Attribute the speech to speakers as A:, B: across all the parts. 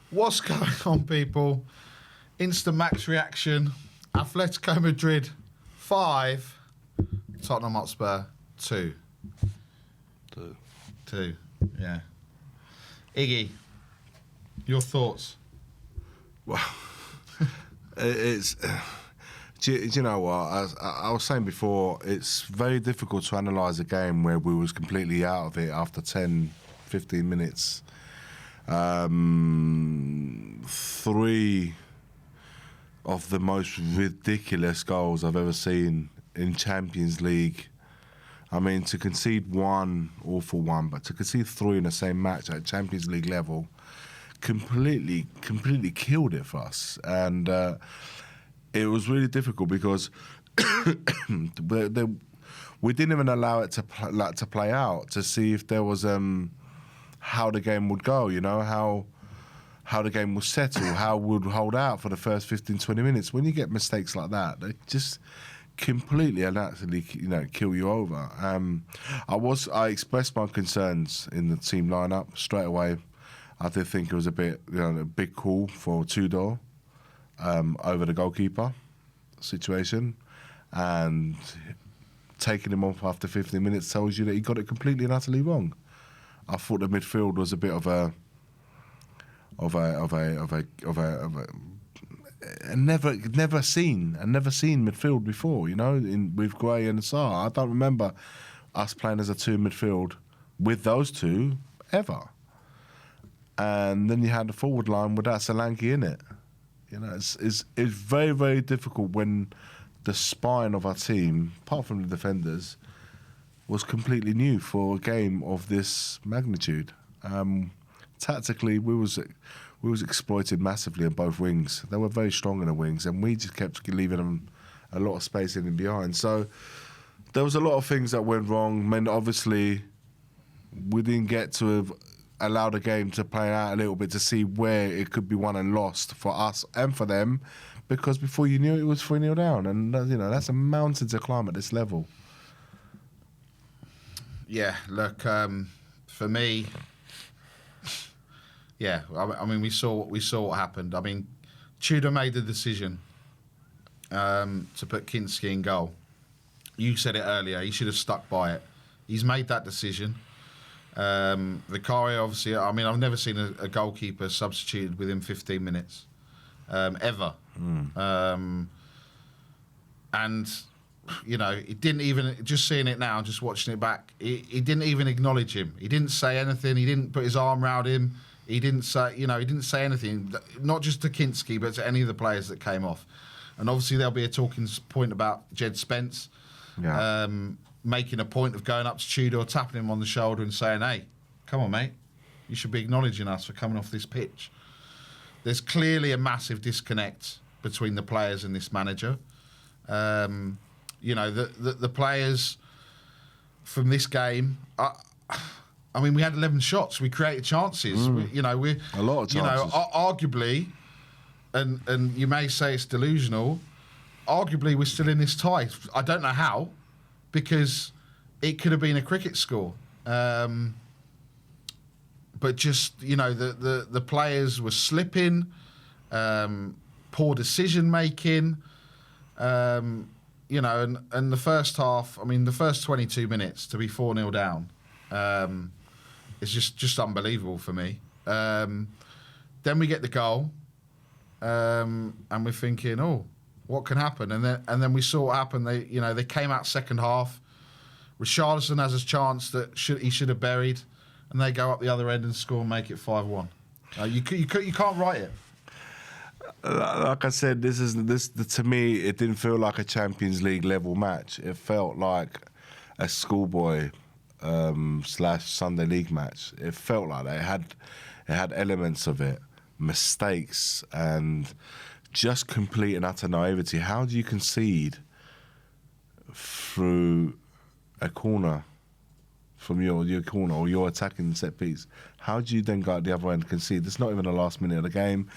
A: What's going on, people? Instant match reaction. Atletico Madrid 5, Tottenham Hotspur 2. 2. Yeah. Iggy, your thoughts?
B: Well, it's. Do you know what? As I was saying before, it's very difficult to analyse a game where we was completely out of it after 10, 15 minutes. 3 of the most ridiculous goals I've ever seen in Champions League. I mean, to concede 1, awful one, but to concede 3 in the same match at Champions League level, completely killed it for us. And it was really difficult because we didn't even allow it to play out to see if there was how the game would go, you know, how the game would settle, how it would hold out for the first 15, 20 minutes. When you get mistakes like that, they just completely and utterly, you know, kill you over. I expressed my concerns in the team lineup straight away. I did think it was a big call for Tudor over the goalkeeper situation, and taking him off after 15 minutes tells you that he got it completely and utterly wrong. I thought the midfield was a bit of a never seen midfield before, you know, with Gray and Sarr. I don't remember us playing as a 2 midfield with those 2 ever. And then you had the forward line without Solanke in it. You know, it's very, very difficult when the spine of our team, apart from the defenders, was completely new for a game of this magnitude. Tactically, we was exploited massively on both wings. They were very strong in the wings, and we just kept leaving them a lot of space in and behind. So there was a lot of things that went wrong. I mean, obviously, we didn't get to have allowed the game to play out a little bit to see where it could be won and lost for us and for them, because before you knew it was 3-0 down, and you know, that's a mountain to climb at this level.
A: Yeah, look, for me, yeah, I mean, we saw what happened. I mean, Tudor made the decision to put Kinski in goal. You said it earlier. He should have stuck by it. He's made that decision. Vicario, obviously, I mean, I've never seen a goalkeeper substituted within 15 minutes, ever. And, you know, it didn't even, just seeing it now, just watching it back, he didn't even acknowledge him. He didn't say anything. He didn't put his arm around him. He didn't say, you know, he didn't say anything, not just to Kinski, but to any of the players that came off. And obviously there'll be a talking point about Jed Spence. Yeah. Making a point of going up to Tudor, tapping him on the shoulder and saying, hey, come on, mate, you should be acknowledging us for coming off this pitch. There's clearly a massive disconnect between the players and this manager. You know, the players from this game, I mean, we had 11 shots. We created chances. A lot of chances. You know, arguably, and you may say it's delusional, arguably we're still in this tie. I don't know how, because it could have been a cricket score. But just, you know, the players were slipping, poor decision making, you know, and the first half, I mean, the first 22 minutes to be 4-0 down, it's just unbelievable for me. Then we get the goal, and we're thinking, oh, what can happen? And then we saw what happened. They came out second half. Richarlison has a chance that he should have buried, and they go up the other end and score and make it 5-1. You can't write it.
B: Like I said, this to me, it didn't feel like a Champions League level match. It felt like a schoolboy / Sunday League match. It felt like that. It had elements of it, mistakes, and just complete and utter naivety. How do you concede through a corner from your corner or your attacking set piece? How do you then go at the other end and concede? It's not even the last minute of the game.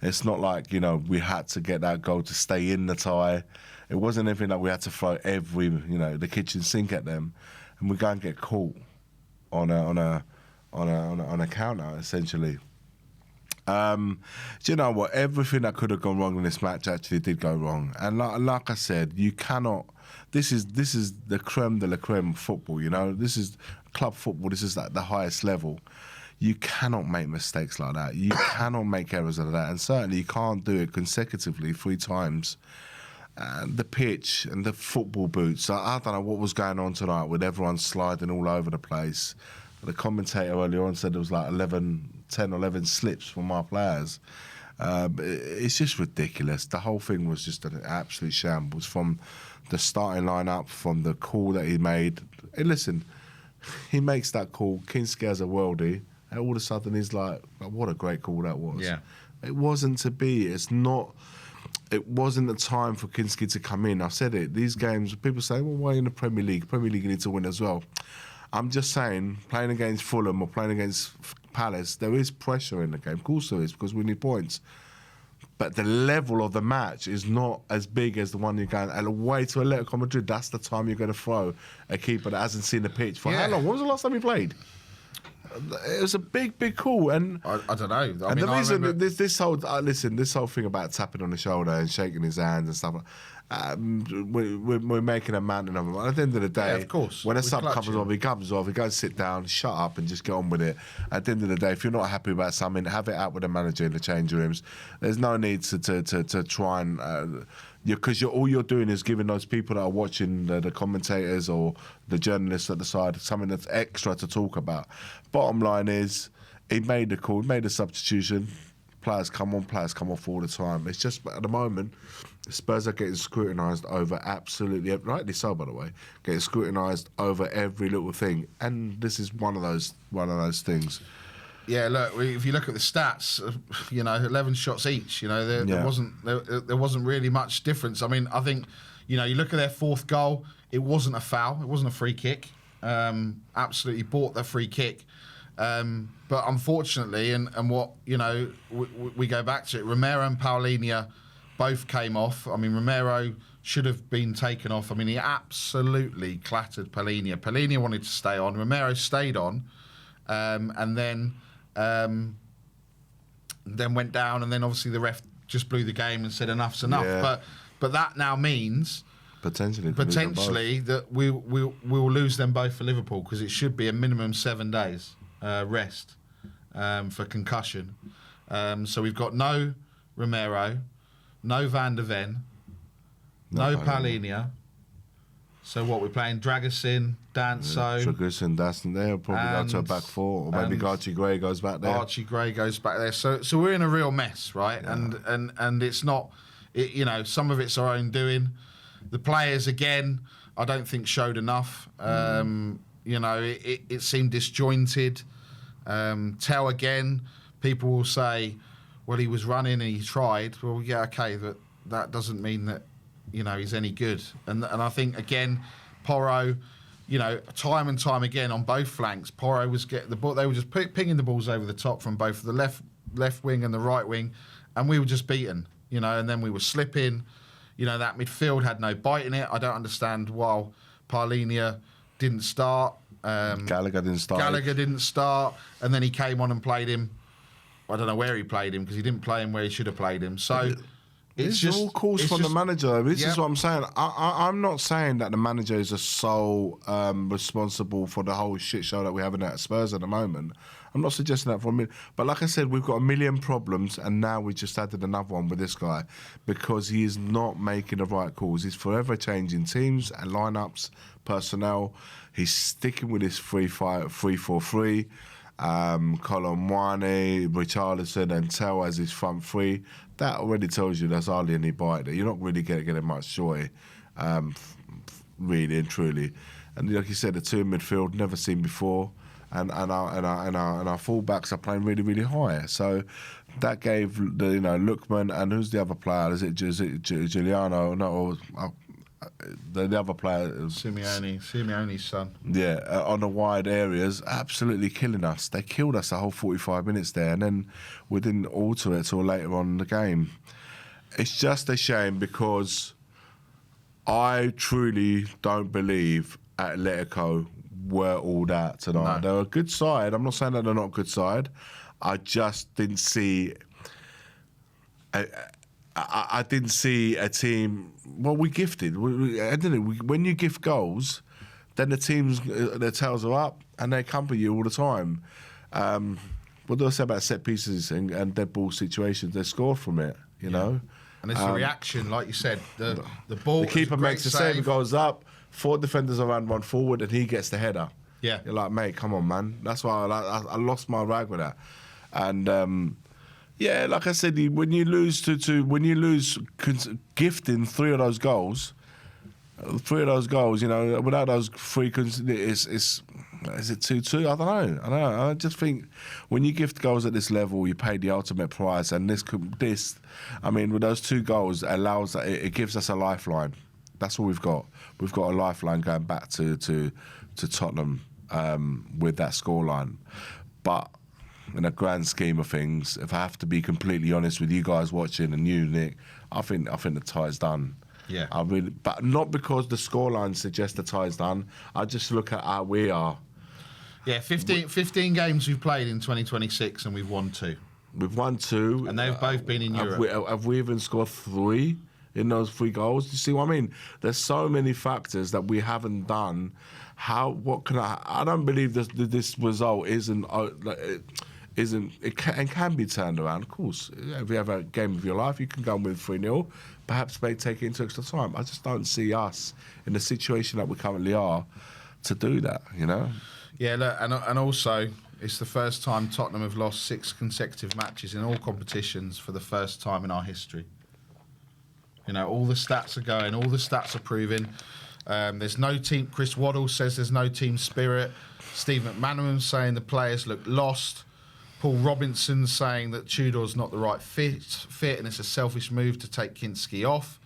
B: It's not like, you know, we had to get that goal to stay in the tie. It wasn't anything like we had to throw the kitchen sink at them, and we go and get caught on a counter essentially. Do you know what? Everything that could have gone wrong in this match actually did go wrong. And like I said, you cannot. This is the creme de la creme of football. You know, this is club football. This is like the highest level. You cannot make mistakes like that. You cannot make errors like that, and certainly you can't do it consecutively 3 times. And the pitch and the football boots. I don't know what was going on tonight with everyone sliding all over the place. The commentator earlier on said there was like 10 or 11 slips from our players. It's just ridiculous. The whole thing was just an absolute shambles from the starting lineup, from the call that he made. Hey, listen, he makes that call. Kinski has a worldie, and all of a sudden he's like, what a great call that was.
A: Yeah.
B: It wasn't to be. It wasn't the time for Kinski to come in. I've said it. These games, people say, well, why in the Premier League? Premier League, you need to win as well. I'm just saying, playing against Fulham or playing against Palace, there is pressure in the game. Of course there is, because we need points. But the level of the match is not as big as the one you're going. And away to Atletico Madrid, that's the time you're going to throw a keeper that hasn't seen the pitch for how long? When was the last time he played? It was a big call, and
A: I don't know.
B: The reason this whole this whole thing about tapping on the shoulder and shaking his hands and stuff. We're making a mountain of him. At the end of the day,
A: of course,
B: when a sub comes off, he comes off. He goes sit down, shut up, and just get on with it. At the end of the day, if you're not happy about something, have it out with the manager in the change rooms. There's no need to try and. Because all you're doing is giving those people that are watching, the commentators or the journalists at the side, something that's extra to talk about. Bottom line is, he made the call, he made the substitution. Players come on, players come off all the time. It's just at the moment, Spurs are getting scrutinised over absolutely, rightly so by the way, getting scrutinised over every little thing, and this is one of those things.
A: Yeah, look. If you look at the stats, 11 shots each. There wasn't really much difference. I mean, I think, you look at their 4th goal. It wasn't a foul. It wasn't a free kick. Absolutely bought the free kick. But unfortunately, and what we go back to it. Romero and Paulinho both came off. I mean, Romero should have been taken off. I mean, he absolutely clattered Paulinho. Paulinho wanted to stay on. Romero stayed on, and then went down, and then obviously the ref just blew the game and said enough's enough.
B: Yeah.
A: But that now means potentially that we will lose them both for Liverpool, because it should be a minimum 7 days rest for concussion. So we've got no Romero, no Van der Ven, no Paulinho. So what, we're playing Dragusin, Danso.
B: Dragusin, Danso, they'll probably go to a back 4, or maybe Archie Gray goes back there.
A: Archie Gray goes back there. So we're in a real mess, right? Yeah. And it's not, some of it's our own doing. The players, again, I don't think showed enough. It seemed disjointed. Tell again, people will say, well, he was running and he tried. Well, yeah, okay, but that doesn't mean that he's any good. And I think, again, Porro, time and time again on both flanks, Porro was getting the ball. They were just pinging the balls over the top from both the left wing and the right wing, and we were just beaten, and then we were slipping. That midfield had no bite in it. I don't understand why Paulinho didn't start.
B: Gallagher didn't start. And then he came on and played him. I don't know where he played him, because he didn't play him where he should have played him. So... It's just all calls from the manager. This is what I'm saying. I'm not saying that the manager is the sole responsible for the whole shit show that we're having at Spurs at the moment. I'm not suggesting that for a minute. But like I said, we've got a million problems, and now we just added another one with this guy, because he is not making the right calls. He's forever changing teams and lineups, personnel. He's sticking with his 3-4-3. Colomwani, Richarlison, and Tell as his front 3. That already tells you there's hardly any bite there. You're not really getting much joy, really and truly. And like you said, the 2 in midfield, never seen before, and our fullbacks are playing really, really high. So that gave Lookman, and who's the other player? Is it Giuliano? No, the other player, Simeone's son. Yeah, on the wide areas, absolutely killing us. They killed us the whole 45 minutes there, and then we didn't alter it till later on in the game. It's just a shame, because I truly don't believe Atletico were all that tonight. No. They're a good side. I'm not saying that they're not a good side. I just didn't see. I didn't see a team. Well, we gifted. I don't know. When you gift goals, then the teams, their tails are up and they accompany you all the time. What do I say about set pieces and dead ball situations? They score from it, you know.
A: And it's a reaction, like you said. The ball.
B: The keeper makes the save, goes up. 4 defenders around, 1 forward, and he gets the header.
A: Yeah,
B: you're like, mate, come on, man. That's why I lost my rag with that. And yeah, like I said, when you lose gifting 3 of those goals, you know, without those 3, is it 2-2? I don't know. I just think when you gift goals at this level, you pay the ultimate price, and this, I mean, with those 2 goals, it gives us a lifeline. That's all we've got. We've got a lifeline going back to Tottenham with that scoreline. But in a grand scheme of things, if I have to be completely honest with you guys watching and you, Nick, I think the tie's done.
A: Yeah.
B: But not because the scoreline suggests the tie's done. I just look at how we are.
A: Yeah, 15 games we've played in 2026 and we've won 2.
B: We've won 2.
A: And they've both been in Europe.
B: Have we even scored 3 in those 3 goals? You see what I mean? There's so many factors that we haven't done. I don't believe this result can be turned around. Of course, if you have a game of your life, you can go and win 3-0. Perhaps may take it into extra time. I just don't see us in the situation that we currently are to do that, you know?
A: Yeah, look, and also, it's the first time Tottenham have lost 6 consecutive matches in all competitions for the first time in our history. You know, all the stats are going, all the stats are proving. There's no team. Chris Waddle says there's no team spirit. Steve McManaman saying the players look lost. Paul Robinson saying that Tudor's not the right fit and it's a selfish move to take Kinski off.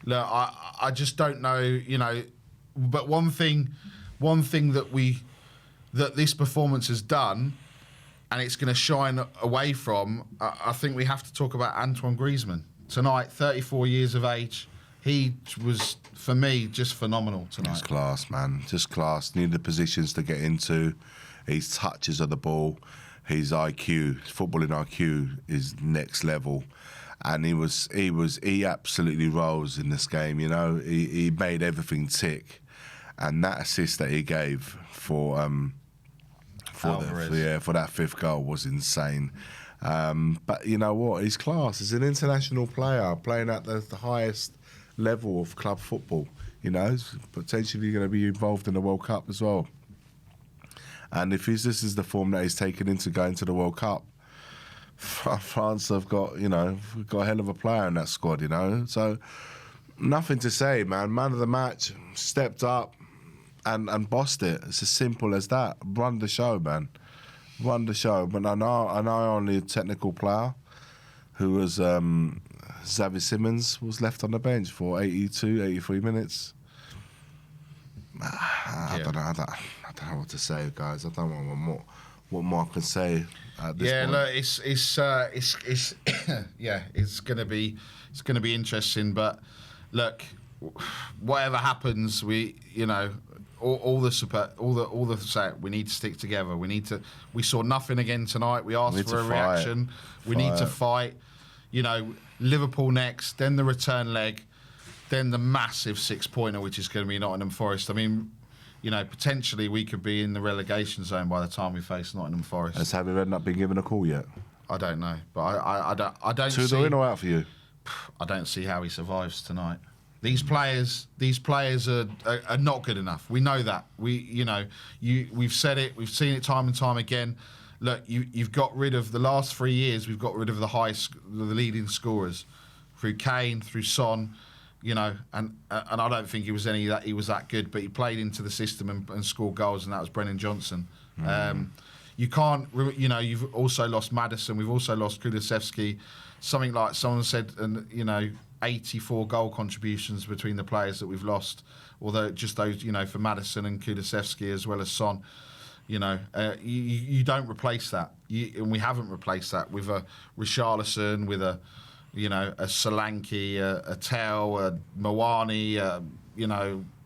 A: Look, I just don't know, you know. But one thing that this performance has done, and it's going to shine away from, I think we have to talk about Antoine Griezmann. Tonight, 34 years of age, he was, for me, just phenomenal tonight.
B: Just class, man. Just class. Needed the positions to get into. His touches of the ball, his IQ, his footballing IQ is next level. And he absolutely rose in this game, you know. He made everything tick. And that assist that he gave for that 5th goal was insane. But you know what? He's class. He's an international player playing at the highest level of club football. You know, he's potentially going to be involved in the World Cup as well. And if this is the form that he's taken into going to the World Cup, France have got a hell of a player in that squad. You know, so nothing to say, man. Man of the match, stepped up and bossed it. It's as simple as that. Run the show, man. Run the show. But I know only a technical player who was Xavi Simons was left on the bench for 82, 83 minutes. I don't know what to say, guys. I don't know what more I can say at this point.
A: Look, it's it's gonna be interesting. But look, whatever happens, we need to stick together. We saw nothing again tonight. We asked for a reaction. We need to fight. You know, Liverpool next, then the return leg, then the massive 6-pointer, which is going to be Nottingham Forest. I mean, you know, potentially we could be in the relegation zone by the time we face Nottingham Forest.
B: Has Harry Redknapp been given a call yet?
A: I don't know, but I don't see.
B: Tudor in or out for you?
A: I don't see how he survives tonight. These players are not good enough. We know that. We've said it. We've seen it time and time again. Look, you've got rid of the last 3 years. We've got rid of the leading scorers through Kane, through Son. You know, and I don't think he was that good, but he played into the system and scored goals, and that was Brennan Johnson. You can't, you've also lost Maddison. We've also lost Kulusevski. Something like someone said, 84 goal contributions between the players that we've lost. Although just those, for Maddison and Kulusevski as well as Son. You don't replace that, and we haven't replaced that with a Richarlison, with a Solanke, a Tell, a Mawani,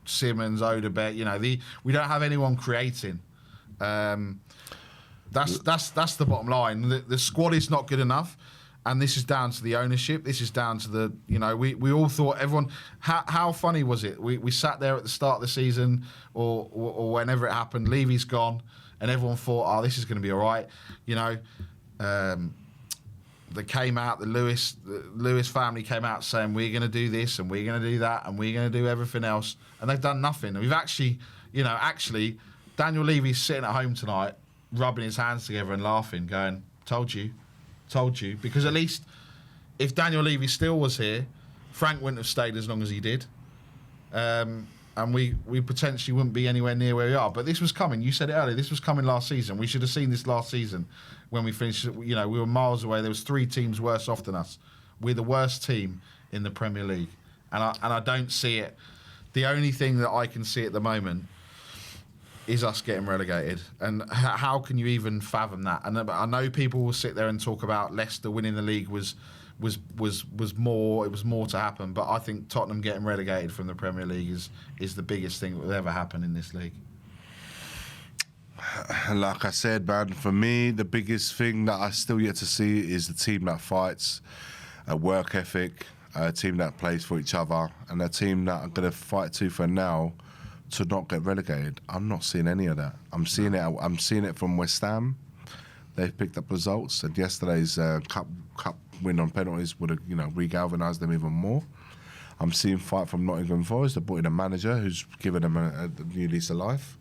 A: Simmons, Odebert. We don't have anyone creating. That's the bottom line. The squad is not good enough, and this is down to the ownership. This is down to the, we all thought everyone. How funny was it? We sat there at the start of the season or whenever it happened. Levy's gone, and everyone thought, this is going to be all right. They came out. The Lewis family came out saying we're going to do this and we're going to do that and we're going to do everything else, and they've done nothing. And we've actually, Daniel Levy's sitting at home tonight, rubbing his hands together and laughing, going, "Told you." Because at least if Daniel Levy still was here, Frank wouldn't have stayed as long as he did, and we potentially wouldn't be anywhere near where we are. But this was coming. You said it earlier. This was coming last season. We should have seen this last season when we finished. We were miles away. There was 3 teams worse off than us. We're the worst team in the Premier League, and I don't see it. The only thing that I can see at the moment is us getting relegated. And how can you even fathom that? And I know people will sit there and talk about Leicester winning the league was more. It was more to happen. But I think Tottenham getting relegated from the Premier League is the biggest thing that will ever happen in this league.
B: Like I said, man, for me, the biggest thing that I still yet to see is the team that fights, a work ethic, a team that plays for each other, and a team that are going to fight tooth and nail to not get relegated. I'm not seeing any of that. I'm seeing it from West Ham. They've picked up results, and yesterday's cup win on penalties would have re-galvanised them even more. I'm seeing fight from Nottingham Forest. They brought in a manager who's given them a new lease of life.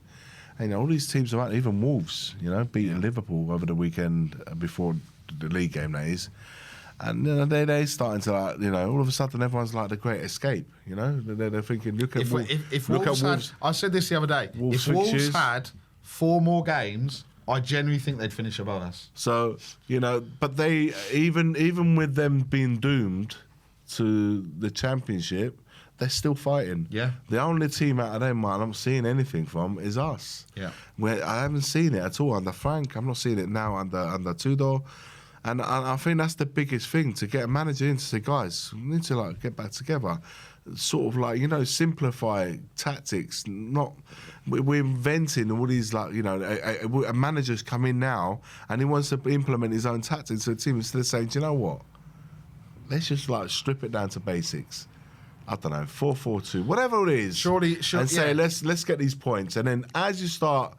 B: And, all these teams are out. Even Wolves, beating Liverpool over the weekend before the league game, that is. And they're starting to all of a sudden everyone's like the Great Escape. They're thinking, look at Wolves.
A: I said this the other day. If Wolves had 4 more games, I genuinely think they'd finish above us.
B: So but they even with them being doomed to the Championship, they're still fighting.
A: Yeah.
B: The only team out of them I'm not seeing anything from is us.
A: Yeah.
B: Where I haven't seen it at all under Frank. I'm not seeing it now under Tudor. And I think that's the biggest thing, to get a manager in to say, guys, we need to get back together. Sort of simplify tactics. We're inventing all these a manager's come in now and he wants to implement his own tactics to the team instead of saying, do you know what? Let's just strip it down to basics. I don't know, 4-4-2, whatever it is.
A: Surely,
B: and say let's get these points, and then as you start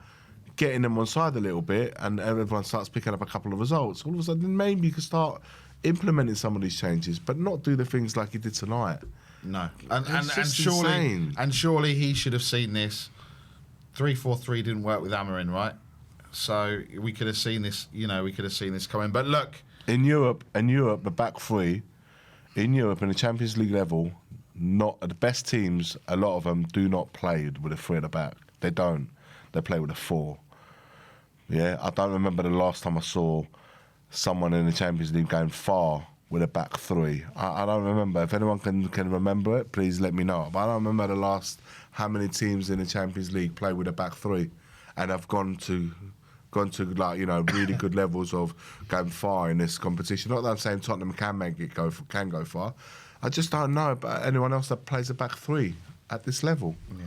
B: getting them on side a little bit and everyone starts picking up a couple of results, all of a sudden maybe you can start implementing some of these changes, but not do the things like he did tonight.
A: No. And surely he should have seen this. 3-4-3 didn't work with Amarin, right? So we could have seen this, we could have seen this coming. But look,
B: in Europe, the back three, in Europe, in the Champions League level, not the best teams, a lot of them do not play with a 3 at the back. They don't. They play with a 4. Yeah, I don't remember the last time I saw someone in the Champions League going far with a back 3. I don't remember. If anyone can remember it, please let me know. But I don't remember how many teams in the Champions League play with a back 3 and have gone to really good levels of going far in this competition. Not that I'm saying Tottenham can go far. I just don't know about anyone else that plays a back 3 at this level.
A: Yeah.